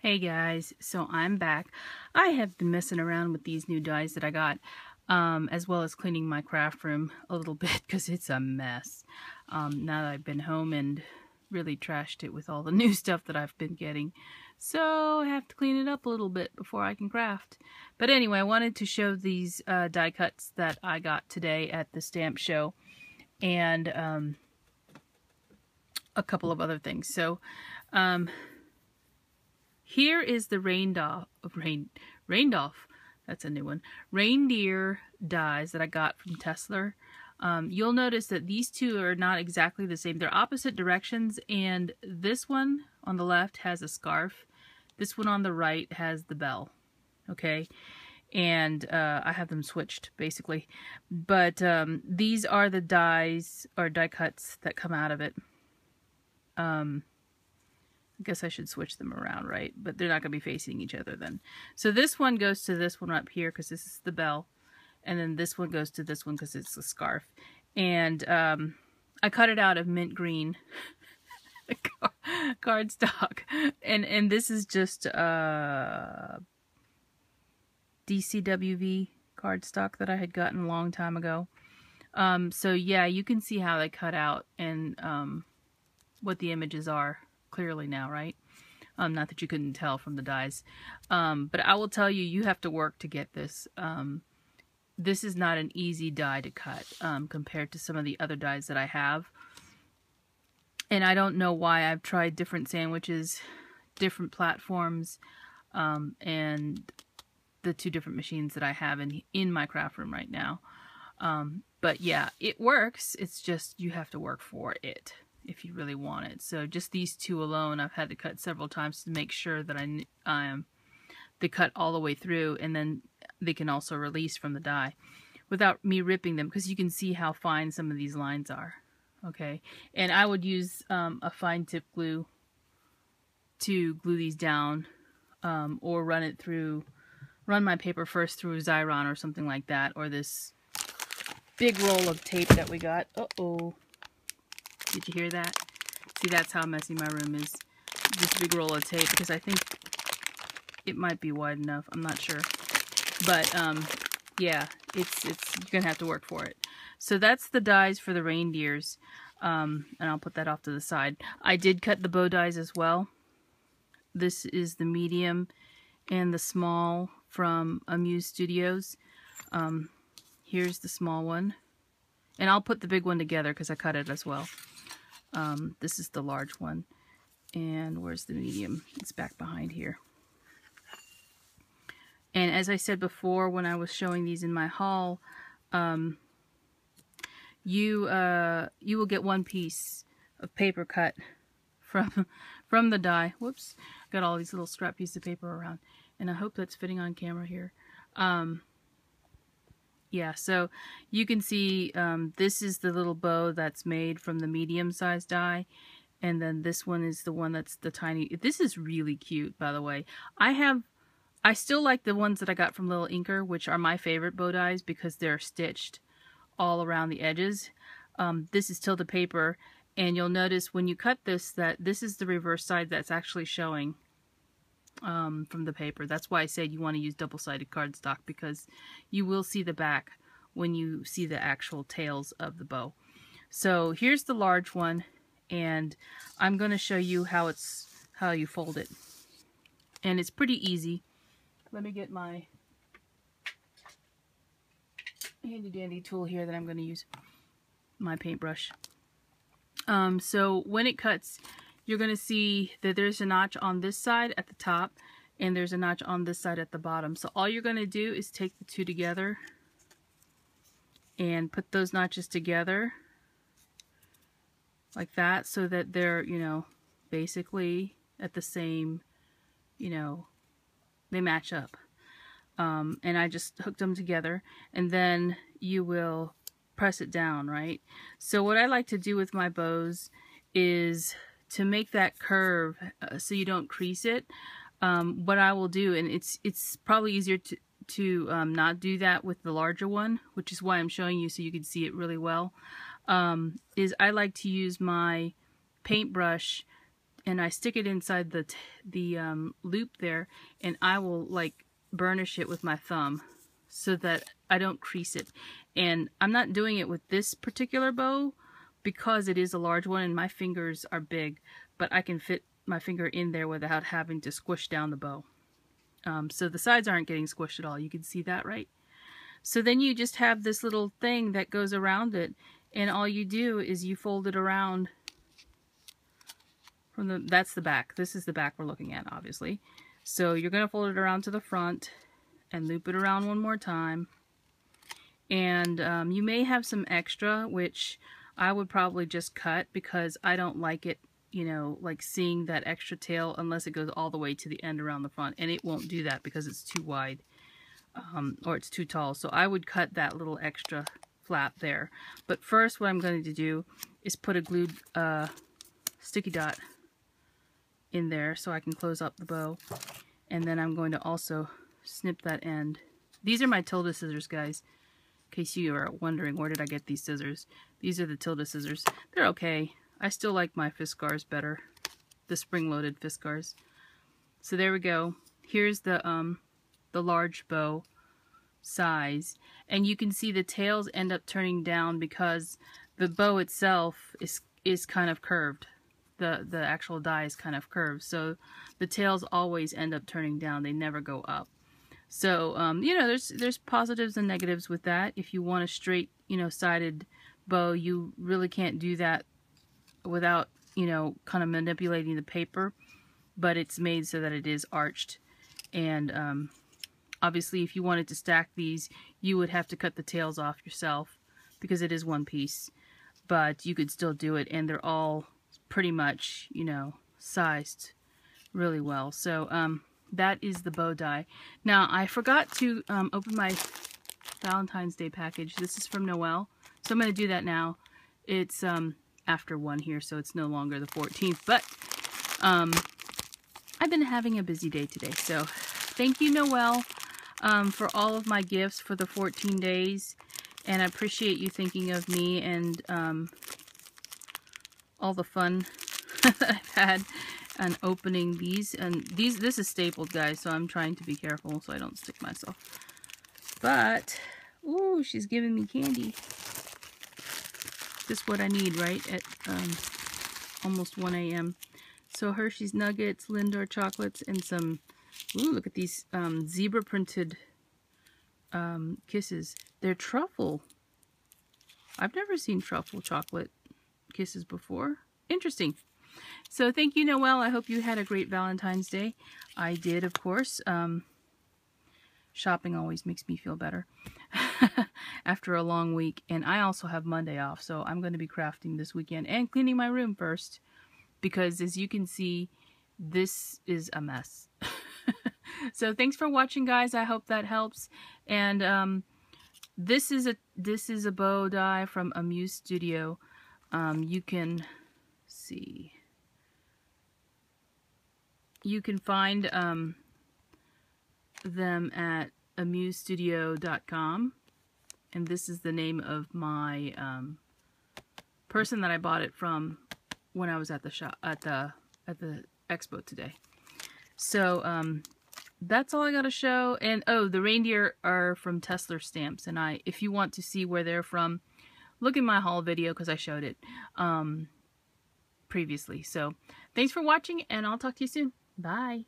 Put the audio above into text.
Hey guys, so I'm back. I have been messing around with these new dies that I got, as well as cleaning my craft room a little bit because it's a mess. Now that I've been home and really trashed it with all the new stuff that I've been getting. So I have to clean it up a little bit before I can craft. But anyway, I wanted to show these die cuts that I got today at the stamp show and a couple of other things. So, here is the Reindeer, that's a new one, reindeer dies that I got from Tesla. You'll notice that these two are not exactly the same. They're opposite directions, and this one on the left has a scarf. This one on the right has the bell, okay? And I have them switched, basically. But these are the dies, or die cuts, that come out of it. I guess I should switch them around, right? But they're not going to be facing each other then. So this one goes to this one up here because this is the bell. And then this one goes to this one because it's a scarf. And I cut it out of mint green cardstock. And this is just DCWV cardstock that I had gotten a long time ago. So yeah, you can see how they cut out and what the images are clearly now, right? Not that you couldn't tell from the dies. But I will tell you, you have to work to get this. This is not an easy die to cut compared to some of the other dies that I have. And I don't know why. I've tried different sandwiches, different platforms, and the two different machines that I have in my craft room right now. But yeah, it works. It's just you have to work for it if you really want it. So just these two alone, I've had to cut several times to make sure that they cut all the way through, and then they can also release from the die without me ripping them, because you can see how fine some of these lines are. Okay, and I would use a fine tip glue to glue these down, or run my paper first through Xyron or something like that, or this big roll of tape that we got. Uh-oh. Did you hear that? See, that's how messy my room is. This big roll of tape, because I think it might be wide enough. I'm not sure. But, yeah, it's you're going to have to work for it. So that's the dies for the reindeers. And I'll put that off to the side. I did cut the bow dies as well. This is the medium and the small from Amuse Studios. Here's the small one. And I'll put the big one together because I cut it as well. This is the large one. And where's the medium? It's back behind here. And as I said before when I was showing these in my haul, you will get one piece of paper cut from the die. Whoops. Got all these little scrap pieces of paper around. And I hope that's fitting on camera here. Yeah, so you can see this is the little bow that's made from the medium-sized die, and then this one is the one that's the tiny. This is really cute, by the way. I still like the ones that I got from Little Inker, which are my favorite bow dies because they're stitched all around the edges. This is tilde paper, and you'll notice when you cut this that this is the reverse side that's actually showing from the paper. That's why I said you want to use double-sided cardstock, because you will see the back when you see the actual tails of the bow. So here's the large one, and I'm going to show you how you fold it. And it's pretty easy. Let me get my handy-dandy tool here that I'm going to use, my paintbrush. So when it cuts, you're going to see that there's a notch on this side at the top, and there's a notch on this side at the bottom. So all you're going to do is take the two together and put those notches together like that, so that they're, basically at the same, they match up. And I just hooked them together, and then you will press it down, right? So what I like to do with my bows is to make that curve so you don't crease it. What I will do, and it's probably easier to not do that with the larger one, which is why I'm showing you so you can see it really well, is I like to use my paintbrush and I stick it inside the loop there, and I will like burnish it with my thumb so that I don't crease it. And I'm not doing it with this particular bow because it is a large one and my fingers are big, but I can fit my finger in there without having to squish down the bow. So the sides aren't getting squished at all. You can see that, right? So then you just have this little thing that goes around it, and all you do is you fold it around from the, that's the back. This is the back we're looking at, obviously. So you're going to fold it around to the front and loop it around one more time. And you may have some extra, which I would probably just cut because I don't like it, you know, like seeing that extra tail unless it goes all the way to the end around the front. And it won't do that because it's too wide or it's too tall. So I would cut that little extra flap there. But first what I'm going to do is put a glued sticky dot in there so I can close up the bow. And then I'm going to also snip that end. These are my tilde scissors, guys. In case you are wondering where did I get these scissors. These are the tilde scissors. They're okay. I still like my Fiskars better. The spring-loaded Fiskars. So there we go. Here's the large bow size. And you can see the tails end up turning down because the bow itself is kind of curved. The actual die is kind of curved. So the tails always end up turning down. They never go up. So, you know, there's positives and negatives with that. If you want a straight, you know, sided bow, you really can't do that without, you know, kind of manipulating the paper. But it's made so that it is arched. And obviously, if you wanted to stack these, you would have to cut the tails off yourself because it is one piece. But you could still do it, and they're all pretty much, you know, sized really well. So, that is the bow die. Now, I forgot to open my Valentine's Day package. This is from Noelle. So I'm going to do that now. It's after 1 here, so it's no longer the 14th. But I've been having a busy day today. So thank you, Noelle, for all of my gifts for the 14 days. And I appreciate you thinking of me and all the fun that I've had and opening these. And this is stapled, guys, so I'm trying to be careful so I don't stick myself. But ooh, she's giving me candy. Just what I need, right? At almost 1 a.m. So Hershey's Nuggets, Lindor chocolates, and some, ooh, look at these zebra printed kisses. They're truffle. I've never seen truffle chocolate kisses before. Interesting. So thank you, Noelle. I hope you had a great Valentine's Day. I did, of course. Shopping always makes me feel better after a long week. And I also have Monday off, so I'm going to be crafting this weekend and cleaning my room first. Because as you can see, this is a mess. So thanks for watching, guys. I hope that helps. And this is a bow die from Amuse Studio. You can see. You can find them at amusestudio.com, and this is the name of my person that I bought it from when I was at the shop at the expo today. So that's all I got to show. And oh, the reindeer are from Tesla Stamps, and if you want to see where they're from, look in my haul video because I showed it previously. So thanks for watching, and I'll talk to you soon. Bye.